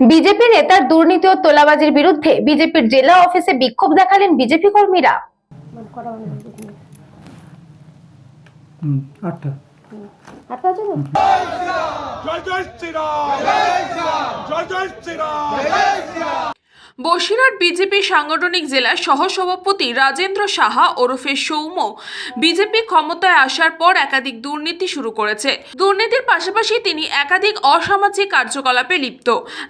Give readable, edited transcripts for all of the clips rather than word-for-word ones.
BJP নেতার দুর্নীতি ও তোলাবাজির বিরুদ্ধে বিজেপির জেলা অফিসে বিক্ষোভ দেখালেন বিজেপি কর্মীরা। বসিরহাট বিজেপি সাংগঠনিক জেলা সহসভাপতি রাজেন্দ্র সাহা ওরফে সৌম্য বিজেপি ক্ষমতায় আসার পর একাধিক দুর্নীতি শুরু করেছে। দুর্নীতির পাশাপাশি তিনি একাধিক অসামাজিক কার্যকলাপে লিপ্ত।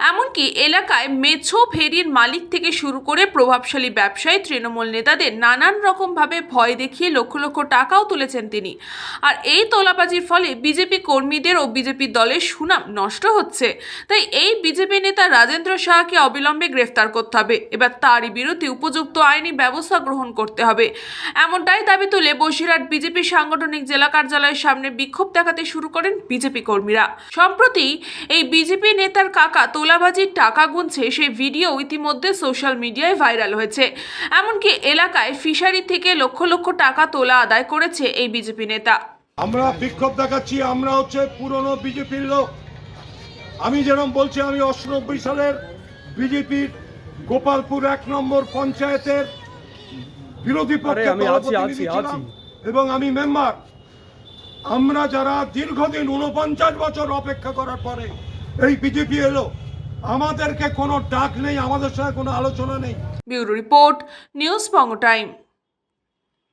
এমনকি এলাকায় মেছো ফেরির মালিক থেকে শুরু করে প্রভাবশালী ব্যবসায়ী, তৃণমূল নেতাদের নানান রকম ভাবে ভয় দেখিয়ে লক্ষ লক্ষ টাকাও তুলেছেন তিনি। আর এই তোলাবাজির ফলে বিজেপি কর্মীদের ও বিজেপি দলের সুনাম নষ্ট হচ্ছে। তাই এই বিজেপি নেতা রাজেন্দ্র সাহাকে অবিলম্বে গ্রেফতার করতে হবে। এবার তারই বিরুদ্ধে উপযুক্ত আইনি ব্যবস্থা গ্রহণ করতে হবে, এমনটাই দাবি তুলে বসিরহাট বিজেপি সাংগঠনিক জেলা কার্যালয়ের সামনে বিক্ষোভ দেখাতে শুরু করেন বিজেপি কর্মীরা। সম্প্রতি এই বিজেপি নেতার কাকা তোলাবাজির টাকা গুনছে সেই ভিডিও ইতিমধ্যে সোশ্যাল মিডিয়ায় ভাইরাল হয়েছে। এমনকি এলাকায় ফিশারি থেকে লক্ষ লক্ষ টাকা তোলা আদায় করেছে এই বিজেপি নেতা। আমরা বিক্ষোভ দেখাচ্ছি, আমরা হচ্ছে পুরনো বিজেপির লোক। আমি যেরকম বলছি, আমি 89 সালের বিজেপির গোপালপুর 1 নম্বর পঞ্চায়েতের বিরোধী পক্ষে ছিলাম এবং আমি মেম্বার। আমরা যারা দীর্ঘদিন 49 বছর অপেক্ষা করার পরে এই বিজেপি এলো, আমাদেরকে কোনো ডাক নেই, আমাদের সঙ্গে কোনো আলোচনা নেই। Bureau report, news Banga time.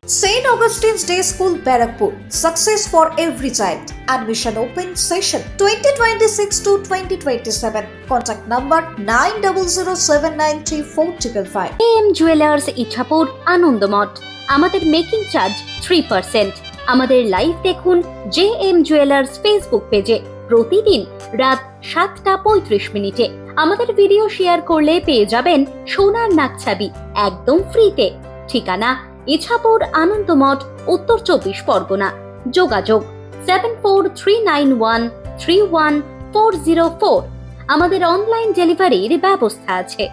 St. Augustine's Day School, Barakpur. Success for every child. Admission open session 2026 to 2027. Contact number 9007934555. AM Jewelers Ichapur Anandamath. আমাদের মেকিং চার্জ 3%। আমাদের লাইভ দেখুন JM Jewelers ফেসবুক পেজে প্রতিদিন রাত 7:35 আমাদের ভিডিও শেয়ার করলে পেয়ে যাবেন সোনার নাকছাবি একদম ফ্রিতে। ঠিকানা ইছাপুর আনন্দমঠ, উত্তর 24 পরগনা। যোগাযোগ 7439131404। আমাদের অনলাইন ডেলিভারির ব্যবস্থা আছে।